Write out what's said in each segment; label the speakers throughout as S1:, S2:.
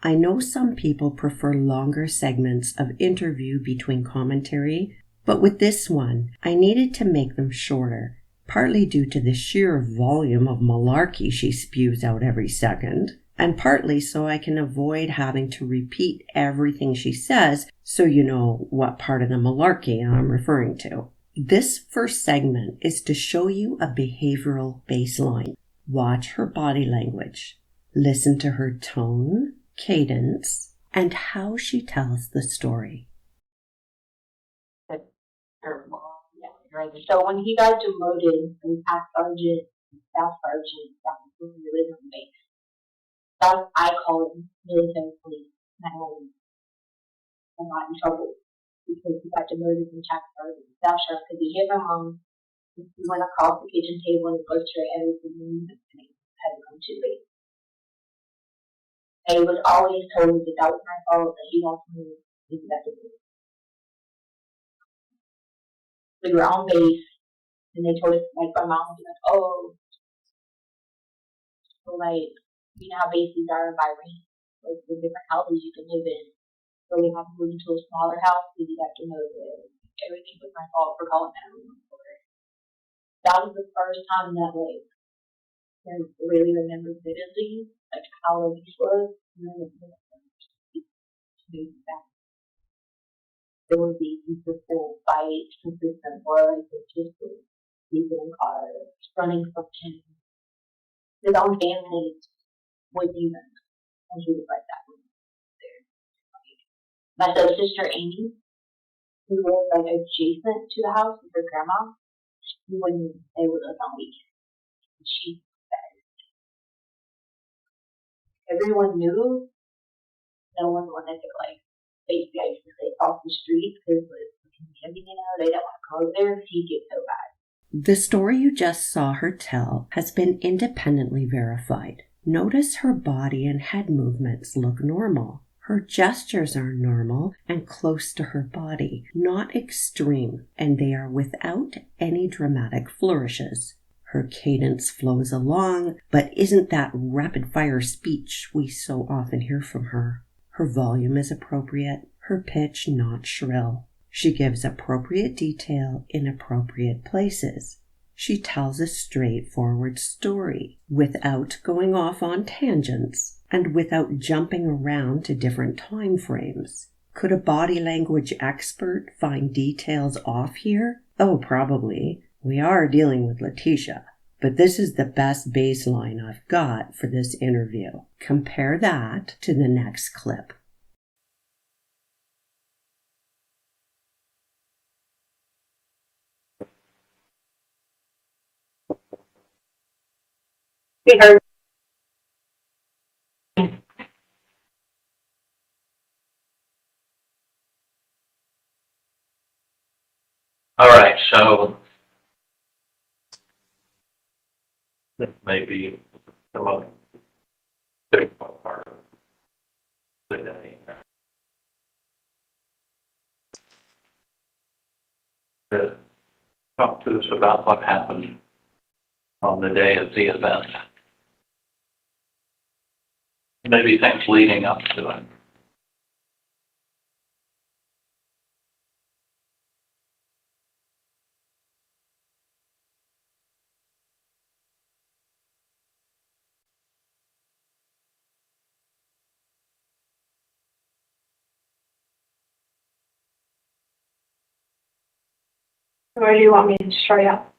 S1: I know some people prefer longer segments of interview between commentary, but with this one, I needed to make them shorter, partly due to the sheer volume of malarkey she spews out every second, and partly so I can avoid having to repeat everything she says so you know what part of the malarkey I'm referring to. This first segment is to show you a behavioral baseline. Watch her body language. Listen to her tone, cadence, and how she tells the story.
S2: So when he got demoted from staff sergeant, that was when we lived on base. I called military police 911 and got in trouble because he got demoted from staff sergeant to staff sheriff because he hit my mom. He went across the kitchen table and pushed her everything and had to come to base. And it was always told that that was my fault, that he lost me, he got demoted. We were on base, and they told us, like, my mom was like, oh, so, like, you know how bases are by range, like, the different houses you can live in. So we had to move into a smaller house because he got demoted. Everything was my fault for calling everyone for it. That was the first time that, like, I really remembered vividly, like, how abuse was, and then there would be consistent fights, consistent blood, consistent sleeping in cars, running from him. His own family wouldn't even, and he was like that. My stepsister Amy, who was like adjacent to the house with her grandma, she wouldn't stay with us on weekends. She said everyone knew. No one wanted to, like, basically I used to stay across the street because they didn't want to go there because he'd get so bad.
S1: The story you just saw her tell has been independently verified. Notice her body and head movements look normal. Her gestures are normal and close to her body, not extreme, and they are without any dramatic flourishes. Her cadence flows along, but isn't that rapid-fire speech we so often hear from her. Her volume is appropriate, her pitch not shrill. She gives appropriate detail in appropriate places. She tells a straightforward story without going off on tangents and without jumping around to different time frames. Could a body language expert find details off here? Oh, probably. We are dealing with Letecia. But this is the best baseline I've got for this interview. Compare that to the next clip.
S3: All right, so this may be the most difficult part of the day. To talk to us about what happened on the day of the event. Maybe things leading up to it.
S2: Where do you want me to start out?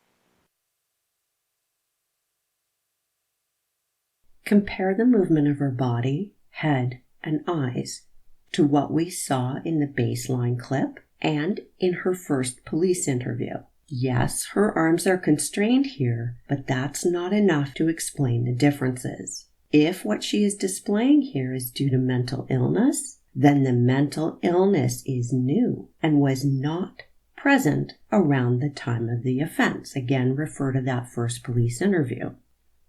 S1: Compare the movement of her body, head, and eyes to what we saw in the baseline clip and in her first police interview. Yes, her arms are constrained here, but that's not enough to explain the differences. If what she is displaying here is due to mental illness, then the mental illness is new and was not present around the time of the offense. Again, refer to that first police interview.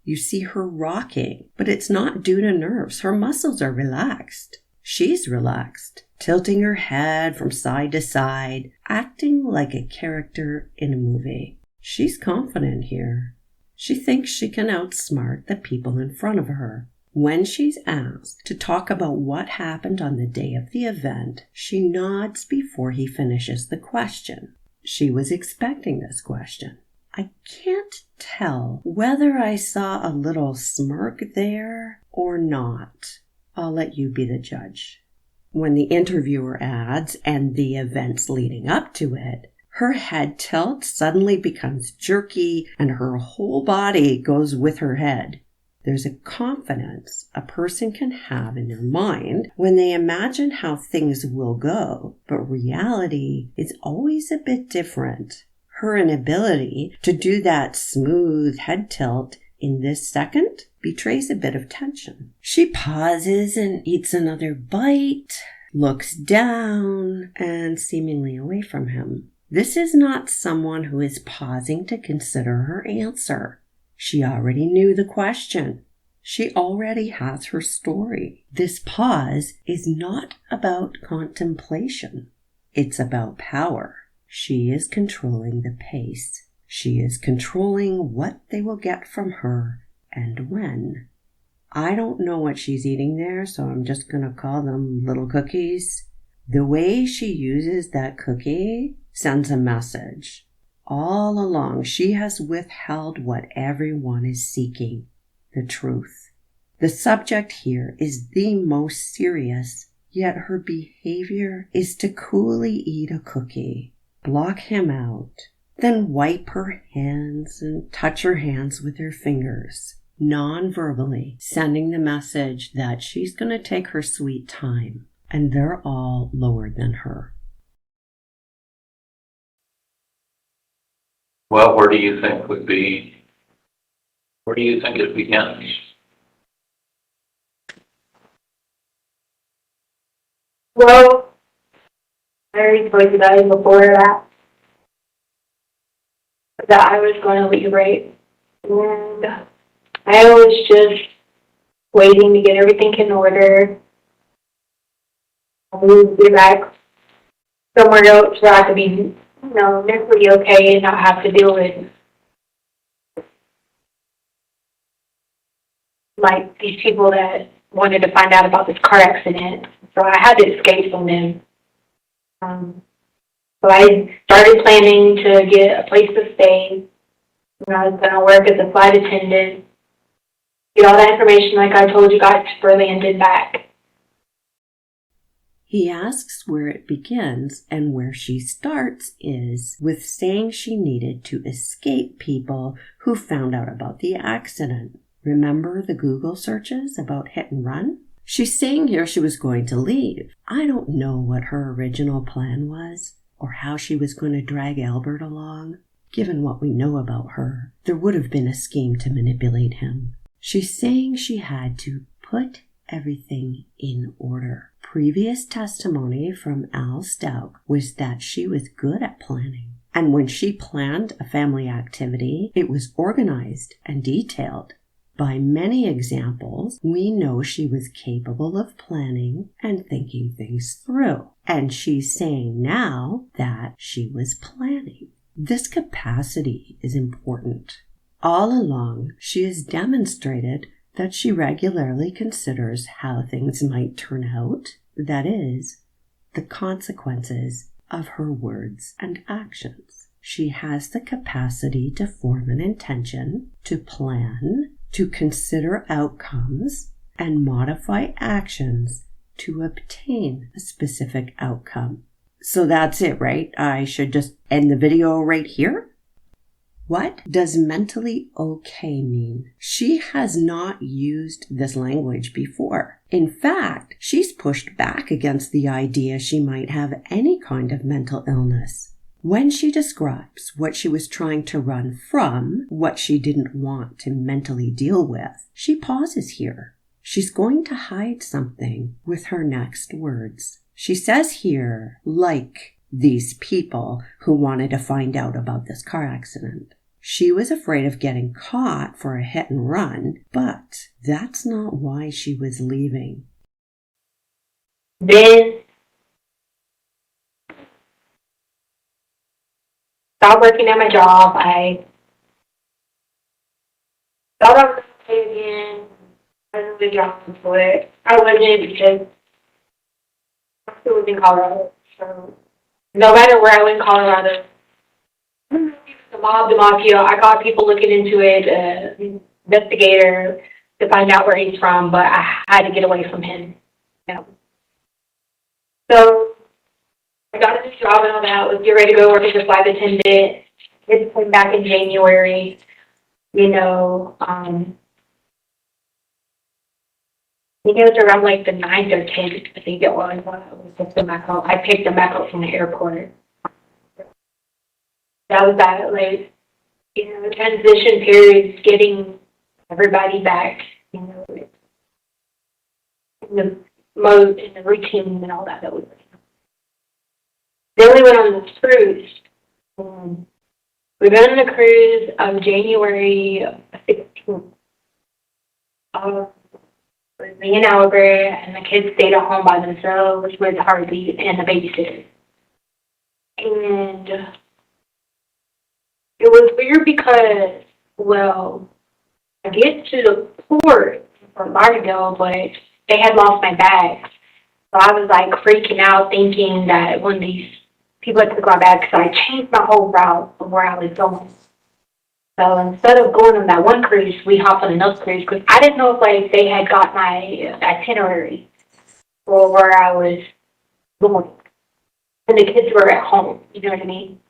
S1: You see her rocking, but it's not due to nerves. Her muscles are relaxed. She's relaxed, tilting her head from side to side, acting like a character in a movie. She's confident here. She thinks she can outsmart the people in front of her. When she's asked to talk about what happened on the day of the event, she nods before he finishes the question. She was expecting this question. I can't tell whether I saw a little smirk there or not. I'll let you be the judge. When the interviewer adds, and the events leading up to it, her head tilt suddenly becomes jerky and her whole body goes with her head. There's a confidence a person can have in their mind when they imagine how things will go, but reality is always a bit different. Her inability to do that smooth head tilt in this second betrays a bit of tension. She pauses and eats another bite, looks down, and seemingly away from him. This is not someone who is pausing to consider her answer. She already knew the question. She already has her story. This pause is not about contemplation. It's about power. She is controlling the pace. She is controlling what they will get from her and when. I don't know what she's eating there, so I'm just going to call them little cookies. The way she uses that cookie sends a message. All along, she has withheld what everyone is seeking, the truth. The subject here is the most serious, yet her behavior is to coolly eat a cookie, block him out, then wipe her hands and touch her hands with her fingers, non-verbally sending the message that she's going to take her sweet time, and they're all lower than her.
S3: Well, where do you think it begins?
S2: Well, I already told you guys before that I was going to leave, right? And I was just waiting to get everything in order. I would get back somewhere else where I could be, mentally okay and not have to deal with like these people that wanted to find out about this car accident. So I had to escape from them. So I started planning to get a place to stay. I was going to work as a flight attendant, get all that information like I told you guys before I landed back.
S1: He asks where it begins, and where she starts is with saying she needed to escape people who found out about the accident. Remember the Google searches about hit and run? She's saying here she was going to leave. I don't know what her original plan was, or how she was going to drag Albert along. Given what we know about her, there would have been a scheme to manipulate him. She's saying she had to put everything in order. Previous testimony from Stauch was that she was good at planning. And when she planned a family activity, it was organized and detailed. By many examples, we know she was capable of planning and thinking things through. And she's saying now that she was planning. This capacity is important. All along, she has demonstrated that she regularly considers how things might turn out, that is, the consequences of her words and actions. She has the capacity to form an intention, to plan, to consider outcomes, and modify actions to obtain a specific outcome. So that's it, right? I should just end the video right here? What does mentally okay mean? She has not used this language before. In fact, she's pushed back against the idea she might have any kind of mental illness. When she describes what she was trying to run from, what she didn't want to mentally deal with, she pauses here. She's going to hide something with her next words. She says here, like these people who wanted to find out about this car accident. She was afraid of getting caught for a hit and run, but that's not why she was leaving.
S2: Then stopped working at my job. I got on the way again. I really dropped for it. I wouldn't because I still live in Colorado. So no matter where I live in Colorado, the mob, the mafia, I got people looking into it, investigator to find out where he's from, but I had to get away from him. You know. So I got a new job and all that, was get ready to go work as a flight attendant. It came back in January, you know, I think it was around like the 9th or 10th, I think it was, when I picked them back up from the airport. That was that, like, you know, transition period, getting everybody back, you know, in the mode, in the routine and all that we were. Then we went on the cruise. We went on the cruise on January 16th. With me and Albert, and the kids stayed at home by themselves with Harvey and the babysitter. And it was weird because, well, I get to the port in Fort Lauderdale, but they had lost my bags. So I was like freaking out, thinking that one of these people had took my bags, so I changed my whole route of where I was going. So instead of going on that one cruise, we hopped on another cruise because I didn't know if like they had got my itinerary for where I was going. And the kids were at home, you know what I mean?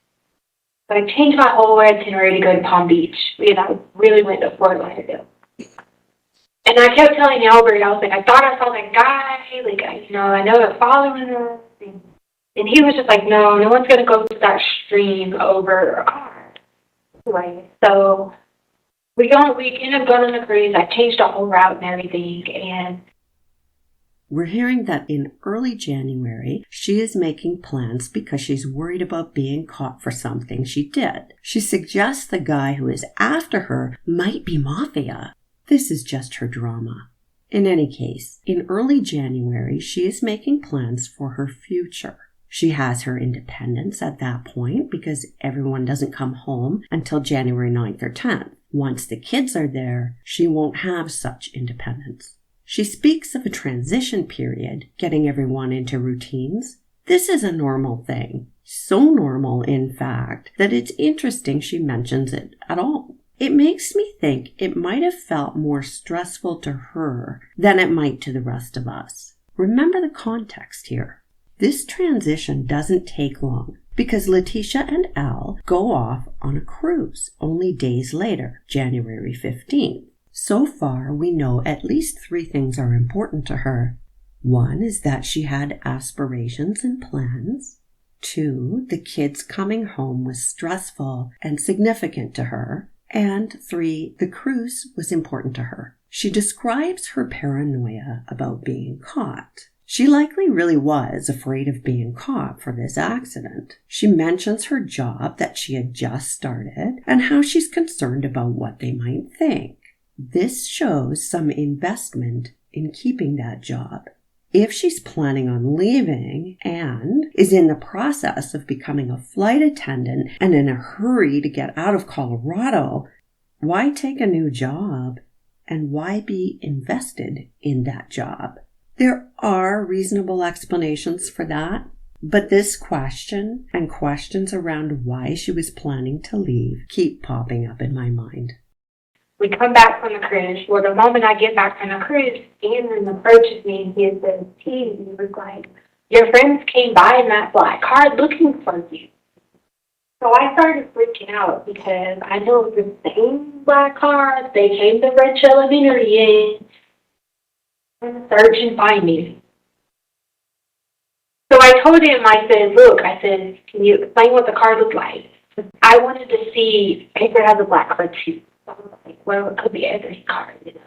S2: So I changed my whole itinerary to go to Palm Beach. And I really went to Fort Lauderdale. And I kept telling Albert, I was like, I thought I saw that guy, like, I know they're following us. And he was just like, no one's going to go through that stream over a car. Right. So we ended up going on the cruise. I changed the whole route and everything. And
S1: we're hearing that in early January, she is making plans because she's worried about being caught for something she did. She suggests the guy who is after her might be mafia. This is just her drama. In any case, in early January, she is making plans for her future. She has her independence at that point because everyone doesn't come home until January 9th or 10th. Once the kids are there, she won't have such independence. She speaks of a transition period, getting everyone into routines. This is a normal thing. So normal, in fact, that it's interesting she mentions it at all. It makes me think it might have felt more stressful to her than it might to the rest of us. Remember the context here. This transition doesn't take long because Letecia and Al go off on a cruise only days later, January 15th. So far, we know at least 3 things are important to her. 1 is that she had aspirations and plans. 2, the kids coming home was stressful and significant to her. And 3, the cruise was important to her. She describes her paranoia about being caught. She likely really was afraid of being caught for this accident. She mentions her job that she had just started and how she's concerned about what they might think. This shows some investment in keeping that job. If she's planning on leaving and is in the process of becoming a flight attendant and in a hurry to get out of Colorado, why take a new job and why be invested in that job? There are reasonable explanations for that, but this question and questions around why she was planning to leave keep popping up in my mind.
S2: we come back from the cruise. Well, the moment I get back from the cruise, Ian approaches me and he says, he was like, your friends came by in that black car looking for you. So I started freaking out because I know it's the same black car. They came to Red Shell Elementary and search and find me. So I told him, I said, look, can you explain what the car looked like? I wanted to see if it has a black car too. So I was like, well, it could be Edgar's car, you know.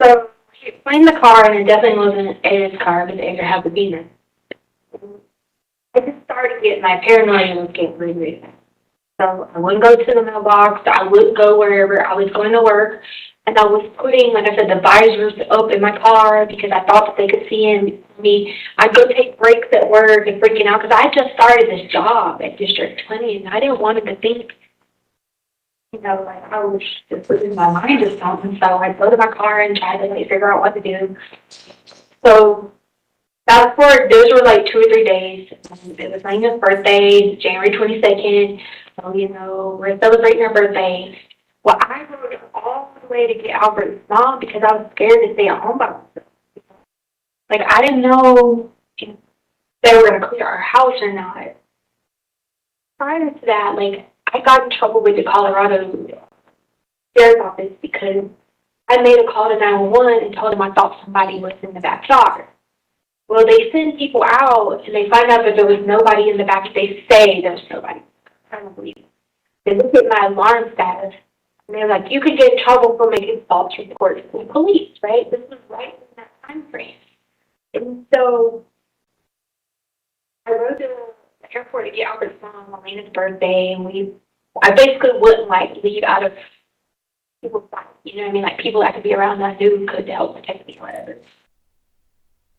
S2: So he explained the car, and it definitely wasn't Edgar's car because Edgar had the Beamer. I just started getting my paranoia was getting really, really bad. So I wouldn't go to the mailbox. I wouldn't go wherever. I was going to work, and I was putting, like I said, the visors up in my car because I thought that they could see me. I'd go take breaks at work and freaking out because I just started this job at District 20, and I didn't want them to think Like I was just losing my mind or something. So I go to my car and try to figure out what to do. So fast forward, those were 2 or 3 days. It was Lena's birthday, January 22nd. So, we're celebrating her birthday. Well, I rode all the way to get Albert's mom because I was scared to stay at home by myself. I didn't know if they were going to clear our house or not. Prior to that, I got in trouble with the Colorado Sheriff's Office because I made a call to 911 and told them I thought somebody was in the backyard. Well, they send people out, and they find out that there was nobody in the back. They say there was nobody. I don't believe it. They look at my alarm status, and they're like, you could get in trouble for making false reports to the police, right? This was right in that time frame. And so I rode to the airport to get Albert's mom on Lena's birthday, and I basically wouldn't, leave out of people's sight. You know what I mean? People that could be around that I knew could help protect me or whatever.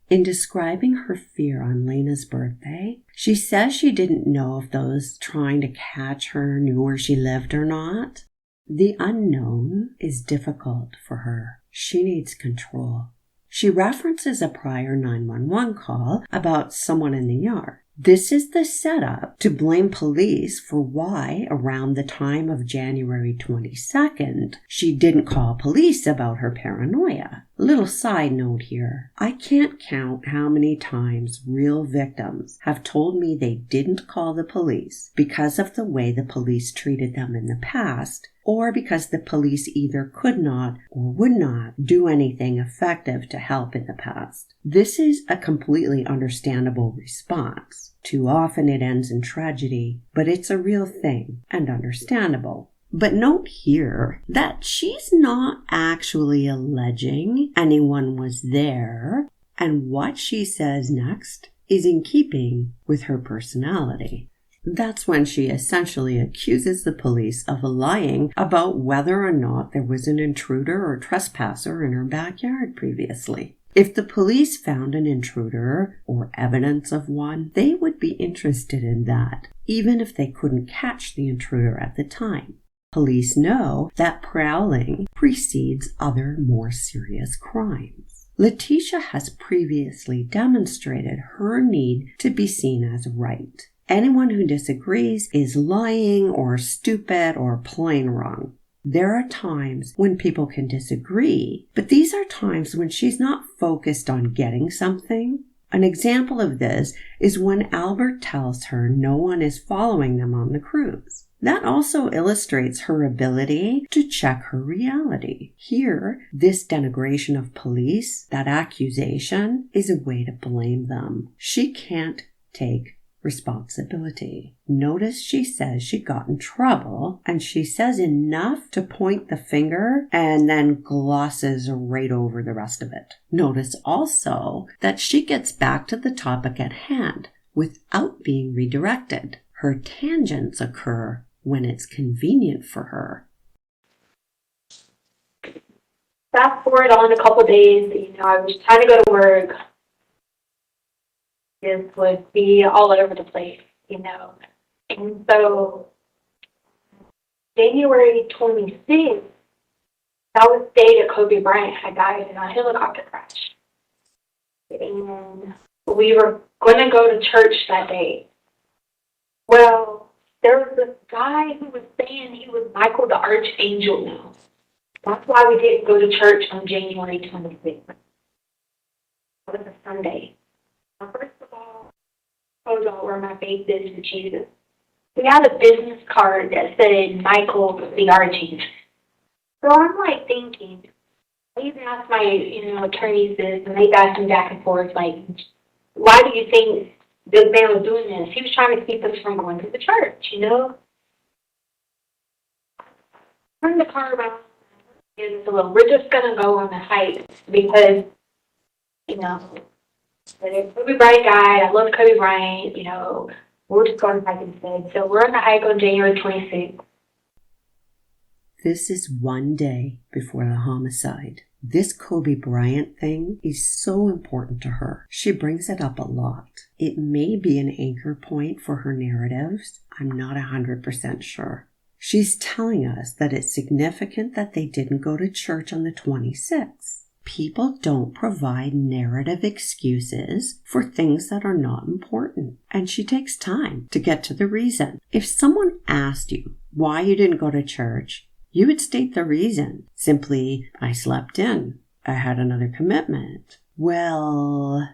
S1: In describing her fear on Lena's birthday, she says she didn't know if those trying to catch her knew where she lived or not. The unknown is difficult for her. She needs control. She references a prior 911 call about someone in the yard. This is the setup to blame police for why, around the time of January 22nd, she didn't call police about her paranoia. Little side note here. I can't count how many times real victims have told me they didn't call the police because of the way the police treated them in the past, or because the police either could not or would not do anything effective to help in the past. This is a completely understandable response. Too often it ends in tragedy, but it's a real thing and understandable. But note here that she's not actually alleging anyone was there, and what she says next is in keeping with her personality. That's when she essentially accuses the police of lying about whether or not there was an intruder or trespasser in her backyard previously. If the police found an intruder or evidence of one, they would be interested in that, even if they couldn't catch the intruder at the time. Police know that prowling precedes other more serious crimes. Letecia has previously demonstrated her need to be seen as right. Anyone who disagrees is lying or stupid or plain wrong. There are times when people can disagree, but these are times when she's not focused on getting something. An example of this is when Albert tells her no one is following them on the cruise. That also illustrates her ability to check her reality. Here, this denigration of police, that accusation, is a way to blame them. She can't take responsibility. Notice she says she got in trouble, and she says enough to point the finger and then glosses right over the rest of it. Notice also that she gets back to the topic at hand without being redirected. Her tangents occur when it's convenient for her.
S2: Fast forward on a couple days, I was trying to go to work. This would be all over the place, And so January 26th, that was the day that Kobe Bryant had died in a helicopter crash. And we were going to go to church that day. Well, there was this guy who was saying he was Michael the Archangel now. That's why we didn't go to church on January 26th. It was a Sunday. Now, first of all, I told y'all where my faith is in Jesus. We had a business card that said Michael the Archangel. So I'm thinking, I even asked my, attorneys this, and they've asked me back and forth, why do you think this man was doing this? He was trying to keep us from going to the church, Turn the car around. We're just going to go on a hike because, Kobe Bryant died. I love Kobe Bryant, We'll just go on a hike instead. So we're on the hike on January 26th.
S1: This is one day before the homicide. This Kobe Bryant thing is so important to her. She brings it up a lot. It may be an anchor point for her narratives. I'm not 100% sure. She's telling us that it's significant that they didn't go to church on the 26th. People don't provide narrative excuses for things that are not important, and she takes time to get to the reason. If someone asked you why you didn't go to church, you would state the reason. Simply, I slept in. I had another commitment. Well,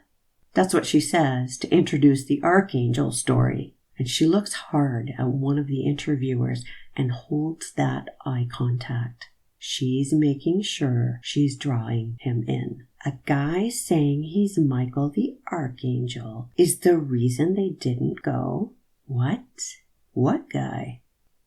S1: that's what she says to introduce the archangel story. And she looks hard at one of the interviewers and holds that eye contact. She's making sure she's drawing him in. A guy saying he's Michael the Archangel is the reason they didn't go? What? What guy?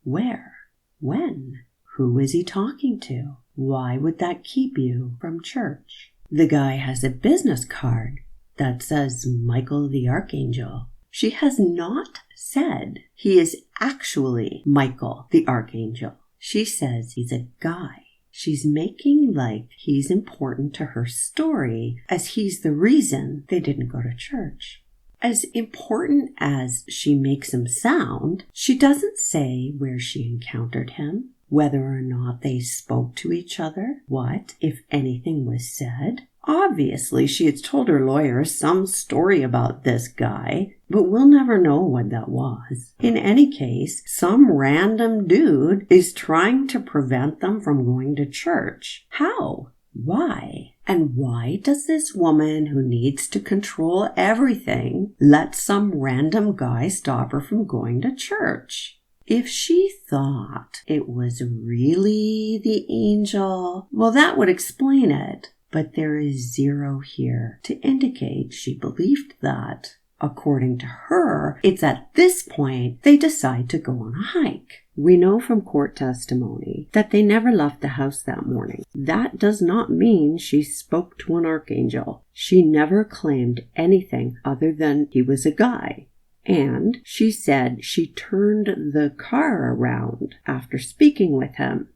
S1: Where? When? Who is he talking to? Why would that keep you from church? The guy has a business card that says Michael the Archangel. She has not said he is actually Michael the Archangel. She says he's a guy. She's making like he's important to her story as he's the reason they didn't go to church. As important as she makes him sound, she doesn't say where she encountered him, whether or not they spoke to each other, what, if anything, was said. Obviously, she had told her lawyer some story about this guy, but we'll never know what that was. In any case, some random dude is trying to prevent them from going to church. How? Why? And why does this woman who needs to control everything let some random guy stop her from going to church? If she thought it was really the angel, well, that would explain it. But there is zero here to indicate she believed that. According to her, it's at this point they decide to go on a hike. We know from court testimony that they never left the house that morning. That does not mean she spoke to an archangel. She never claimed anything other than he was a guy. And she said she turned the car around after speaking with him.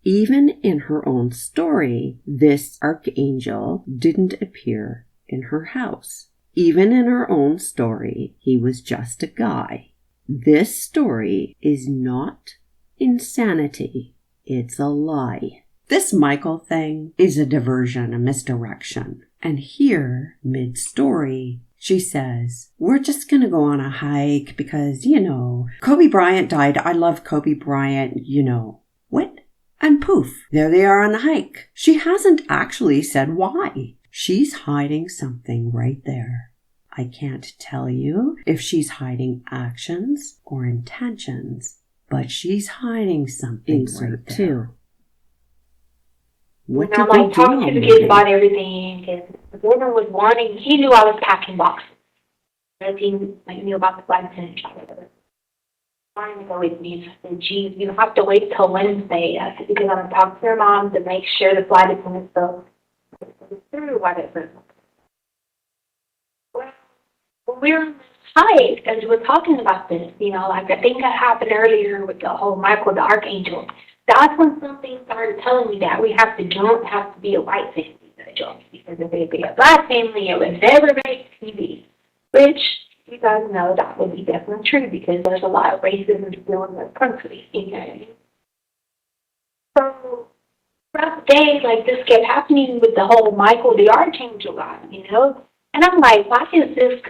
S1: Even in her own story, this archangel didn't appear in her house. Even in her own story, he was just a guy. This story is not insanity. It's a lie. This Michael thing is a diversion, a misdirection. And here, mid-story, she says, we're just going to go on a hike because, Kobe Bryant died. I love Kobe Bryant, What? And poof, there they are on the hike. She hasn't actually said why. She's hiding something right there. I can't tell you if she's hiding actions or intentions, but she's hiding something right there. Too. What did they do?
S2: Talking to the kids about everything, and the brother was wanting, he knew I was packing boxes. He knew about the flight attendant job. Trying to go with me. I said, geez, you have to wait till Wednesday. I said, because I'm going to talk to your mom to make sure the flight attendant stuff is through, whatever. Well, when we were on this hike, as we were talking about this, I think that happened earlier with the whole Michael the Archangel. That's when something started telling me that we don't have to be a white family to jump. Because if it be a black family, it would never make TV. Which, you guys know, that would be definitely true because there's a lot of racism still in this country, So, throughout the day, this kept happening with the whole Michael the Archangel guy, And I'm like, why is this?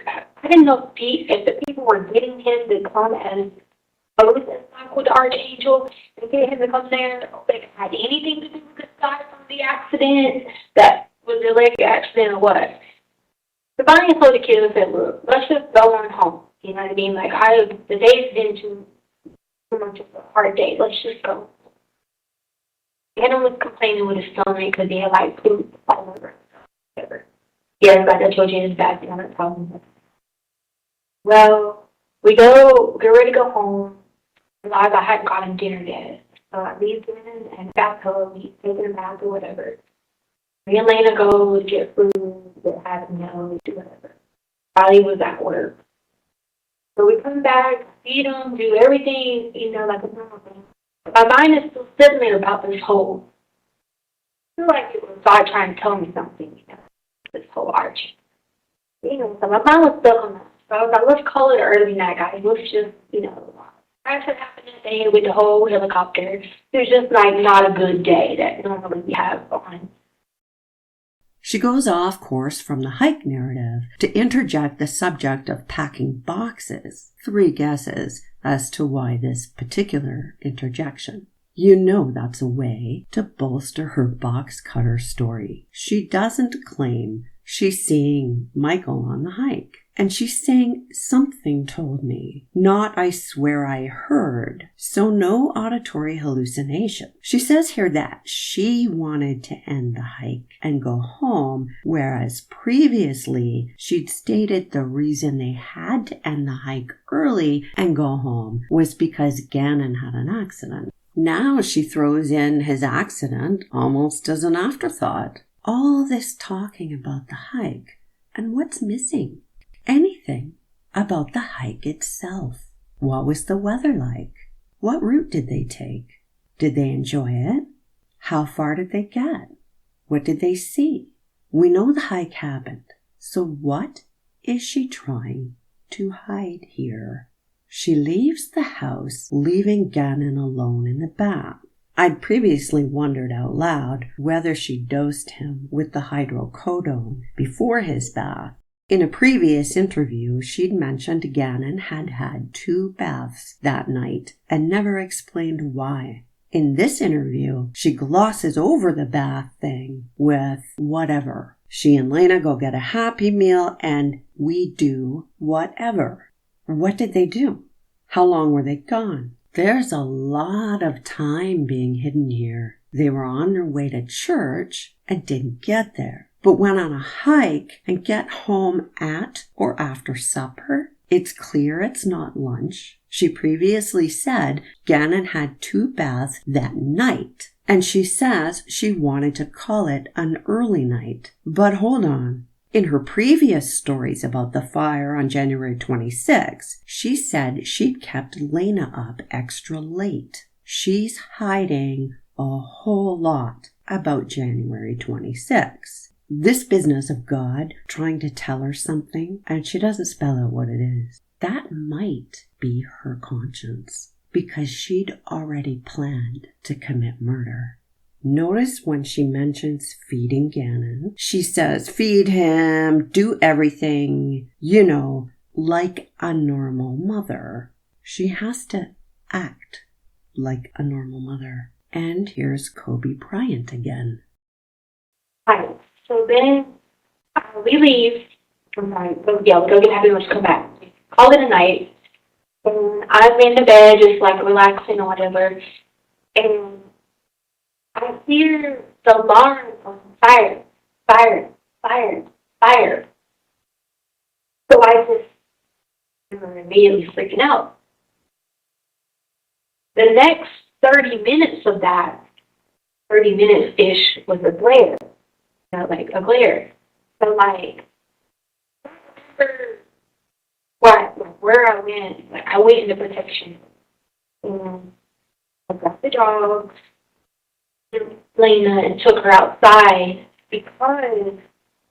S2: I didn't know if the people were getting him to come as both as Michael the Archangel and get him to come there. Or if it had anything to do with the guy from the accident that was the leg accident or what. So finally I told the kids, I said, look, let's just go on home. You know what I mean? The day's been too much of a hard day. Let's just go. Hannah was complaining with his stomach because he had poop all over. Whatever. Yeah, but I told you his back down at problem. Well, we get ready to go home. I hadn't gotten dinner yet. So I leave him and back home, he's taking a bath or whatever. Me and Lena go get food, have do whatever. Riley was at work. So we come back, feed him, do everything, like a normal thing. My mind is still sitting there about this whole, I feel like it was God trying to tell me something, this whole arching. So my mind was stuck on that. So I was like, let's call it early night, guys. Let's just, That's what happened today with the whole helicopter. It was just like not a good day that normally we have on.
S1: She goes off course from the hike narrative to interject the subject of packing boxes. 3 guesses as to why this particular interjection. You know that's a way to bolster her box cutter story. She doesn't claim she's seeing Michael on the hike. And she's saying something told me, not I swear I heard. So no auditory hallucination. She says here that she wanted to end the hike and go home, whereas previously she'd stated the reason they had to end the hike early and go home was because Gannon had an accident. Now she throws in his accident almost as an afterthought. All this talking about the hike, and what's missing? Anything about the hike itself. What was the weather like? What route did they take? Did they enjoy it? How far did they get? What did they see? We know the hike happened. So what is she trying to hide here? She leaves the house, leaving Gannon alone in the bath. I'd previously wondered out loud whether she dosed him with the hydrocodone before his bath. In a previous interview, she'd mentioned Gannon had had 2 baths that night and never explained why. In this interview, she glosses over the bath thing with whatever. She and Lena go get a Happy Meal and we do whatever. What did they do? How long were they gone? There's a lot of time being hidden here. They were on their way to church and didn't get there, but went on a hike and get home at or after supper. It's clear it's not lunch. She previously said Gannon had 2 baths that night, and she says she wanted to call it an early night. But hold on. In her previous stories about the fire on January 26, she said she'd kept Lena up extra late. She's hiding a whole lot about January 26. This business of God trying to tell her something, and she doesn't spell out what it is. That might be her conscience, because she'd already planned to commit murder. Notice when she mentions feeding Gannon, she says, feed him, do everything, like a normal mother. She has to act like a normal mother. And here's Kobe Bryant again.
S2: Hi. So then we leave. I'm like, we'll go get Happy Meal, come back. Call it a night. And I'm in the bed, just like relaxing or whatever. And I hear the alarm on fire, fire, fire, fire. So I just am immediately freaking out. The next 30 minutes of that, 30 minutes-ish, was a glare. Like a glare. So like, where I went, I went into protection. And I got the dogs, Lena, and took her outside because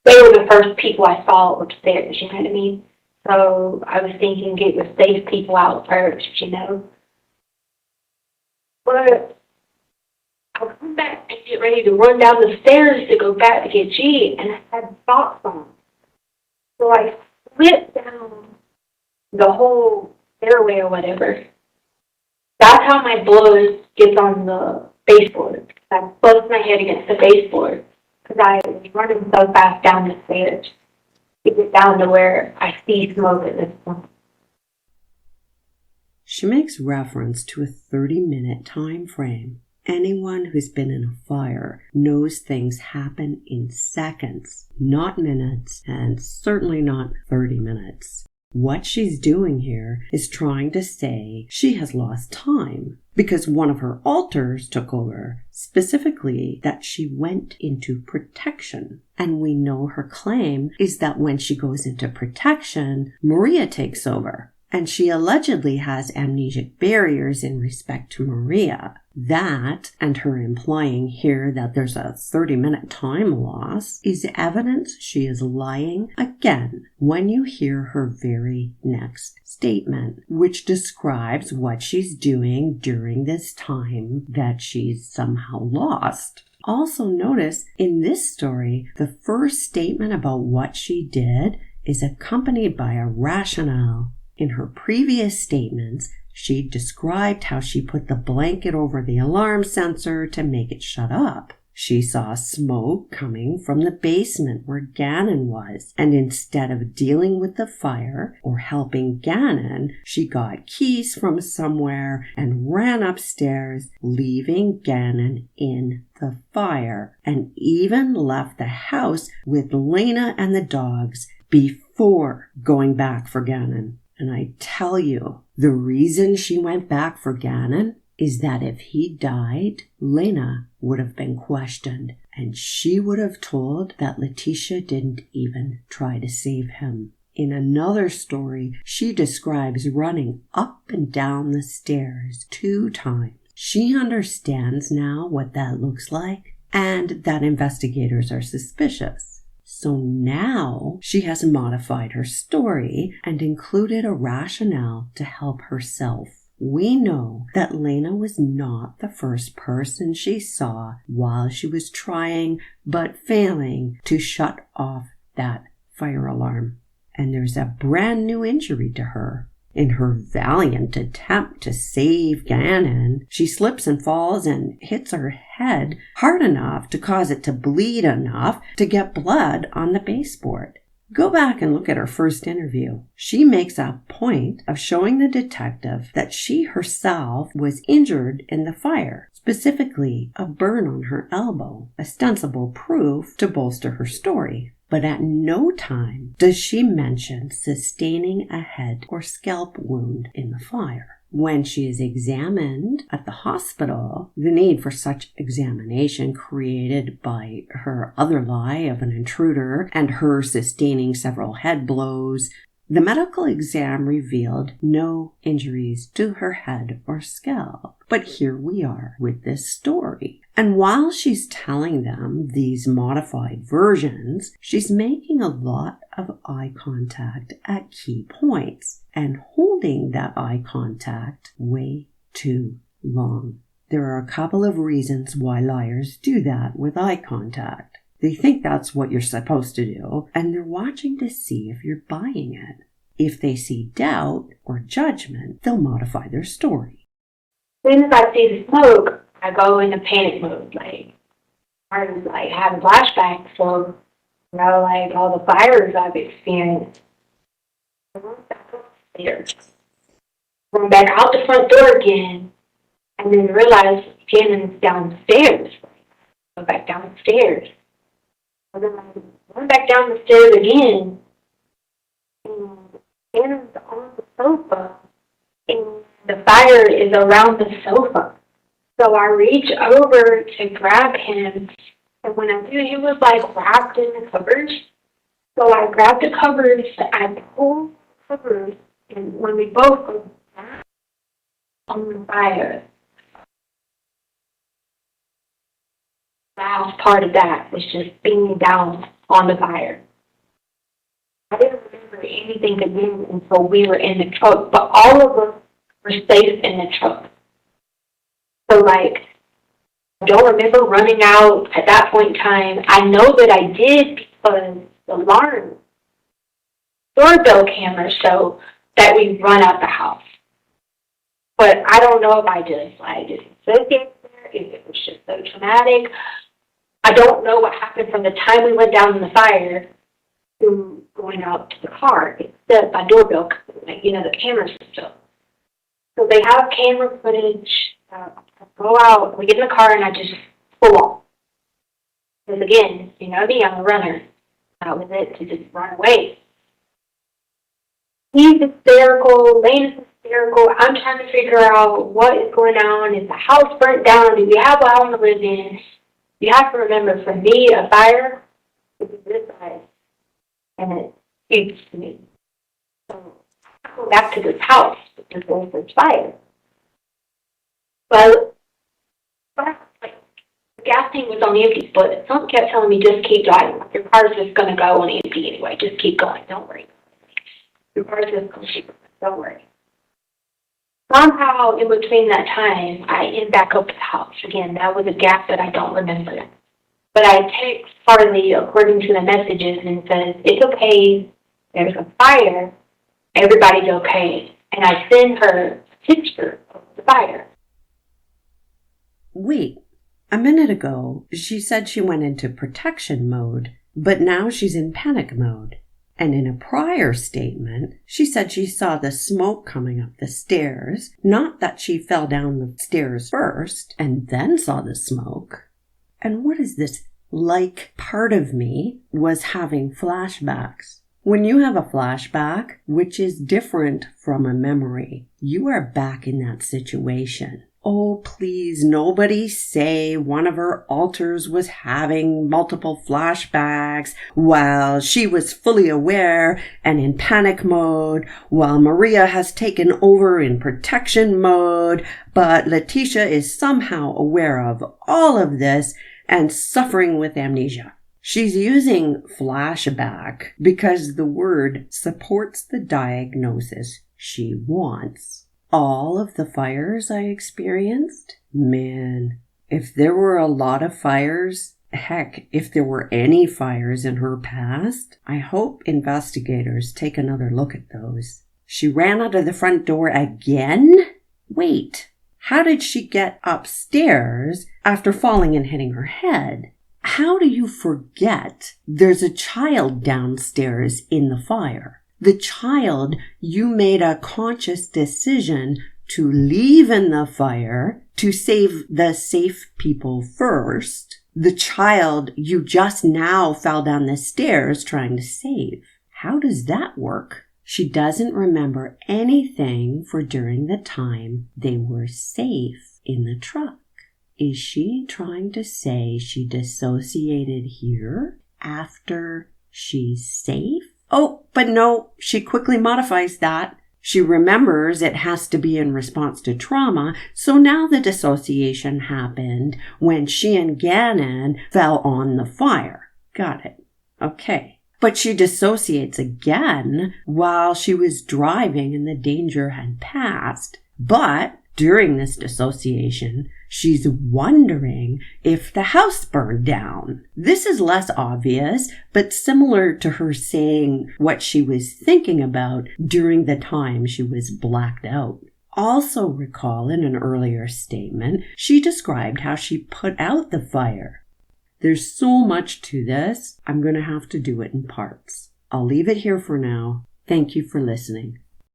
S2: they were the first people I saw upstairs, you know what I mean? So I was thinking get the safe people out first, But I come back and get ready to run down the stairs to go back to get G, and I had socks on. So I slipped down the whole stairway or whatever. That's how my blood gets on the baseboard. I buzzed my head against the baseboard because I was running so fast down the stairs to get down to where I see smoke at this point.
S1: She makes reference to a 30-minute time frame. Anyone who's been in a fire knows things happen in seconds, not minutes, and certainly not 30 minutes. What she's doing here is trying to say she has lost time because one of her alters took over, specifically that she went into protection. And we know her claim is that when she goes into protection, Maria takes over. And she allegedly has amnesic barriers in respect to Maria. That, and her implying here that there's a 30-minute time loss, is evidence she is lying again when you hear her very next statement, which describes what she's doing during this time that she's somehow lost. Also notice in this story, the first statement about what she did is accompanied by a rationale. In her previous statements, she described how she put the blanket over the alarm sensor to make it shut up. She saw smoke coming from the basement where Gannon was, and instead of dealing with the fire or helping Gannon, she got keys from somewhere and ran upstairs, leaving Gannon in the fire, and even left the house with Lena and the dogs before going back for Gannon. And I tell you, the reason she went back for Gannon is that if he died, Lena would have been questioned, and she would have told that Letecia didn't even try to save him. In another story, she describes running up and down the stairs 2 times. She understands now what that looks like, and that investigators are suspicious. So now she has modified her story and included a rationale to help herself. We know that Lena was not the first person she saw while she was trying but failing to shut off that fire alarm. And there's a brand new injury to her. In her valiant attempt to save Gannon, she slips and falls and hits her head hard enough to cause it to bleed enough to get blood on the baseboard. Go back and look at her first interview. She makes a point of showing the detective that she herself was injured in the fire, specifically a burn on her elbow, ostensible proof to bolster her story. But at no time does she mention sustaining a head or scalp wound in the fire. When she is examined at the hospital, the need for such examination created by her other lie of an intruder and her sustaining several head blows, the medical exam revealed no injuries to her head or scalp. But here we are with this story. And while she's telling them these modified versions, she's making a lot of eye contact at key points and holding that eye contact way too long. There are a couple of reasons why liars do that with eye contact. They think that's what you're supposed to do, and they're watching to see if you're buying it. If they see doubt or judgment, they'll modify their story.
S2: As soon as I see the smoke, I go into panic mode. I was having flashbacks of, all the fires I've experienced. I went back upstairs, went back out the front door again, and then realized Shannon's downstairs. Go back downstairs. And then I went back down the stairs again, and Shannon's on the sofa, and the fire is around the sofa. So I reach over to grab him, and when I do, he was wrapped in the covers. So I grabbed the covers, I pulled the covers, and when we both go down on the fire, the last part of that was just being down on the fire. I didn't remember anything again until we were in the truck, but all of us were safe in the truck. So, I don't remember running out at that point in time. I know that I did because the alarm doorbell camera showed that we run out the house. But I don't know if I just disassociated there, if it was just so traumatic. I don't know what happened from the time we went down in the fire to going out to the car, except my doorbell, the camera system. So they have camera footage. I go out, we get in the car, and I just pull off. Because again, me, I'm a runner. That was it, to just run away. He's hysterical, Lena's hysterical. I'm trying to figure out what is going on. Is the house burnt down? Do we have a house to live in? You have to remember, for me, a fire is this size, and it speaks to me. So go back to this house because there's fire. Well, like, the gas tank was on empty, but someone kept telling me, just keep driving. Your car's just going to go on empty anyway. Just keep going. Don't worry. Your car's just going to keep going. Don't worry. Somehow, in between that time, I end back up to the house. Again, that was a gap that I don't remember. But I text Harley according to the messages and says, it's okay, there's a fire, everybody's okay. And I send her a picture of the fire.
S1: Wait, a minute ago, she said she went into protection mode, but now she's in panic mode. And in a prior statement, she said she saw the smoke coming up the stairs, not that she fell down the stairs first and then saw the smoke. And what is this? Like part of me was having flashbacks. When you have a flashback, which is different from a memory, you are back in that situation. Oh, please, nobody say one of her alters was having multiple flashbacks while she was fully aware and in panic mode, while Maria has taken over in protection mode, but Letecia is somehow aware of all of this and suffering with amnesia. She's using flashback because the word supports the diagnosis she wants. All of the fires I experienced? Man, if there were a lot of fires, heck, if there were any fires in her past, I hope investigators take another look at those. She ran out of the front door again? Wait, how did she get upstairs after falling and hitting her head? How do you forget there's a child downstairs in the fire? The child you made a conscious decision to leave in the fire to save the safe people first. The child you just now fell down the stairs trying to save. How does that work? She doesn't remember anything for during the time they were safe in the truck. Is she trying to say she dissociated here after she's safe? Oh, but no, she quickly modifies that. She remembers it has to be in response to trauma, so now the dissociation happened when she and Gannon fell on the fire. Got it. Okay. But she dissociates again while she was driving and the danger had passed. But during this dissociation, she's wondering if the house burned down. This is less obvious, but similar to her saying what she was thinking about during the time she was blacked out. Also recall in an earlier statement, she described how she put out the fire. There's so much to this, I'm going to have to do it in parts. I'll leave it here for now. Thank you for listening.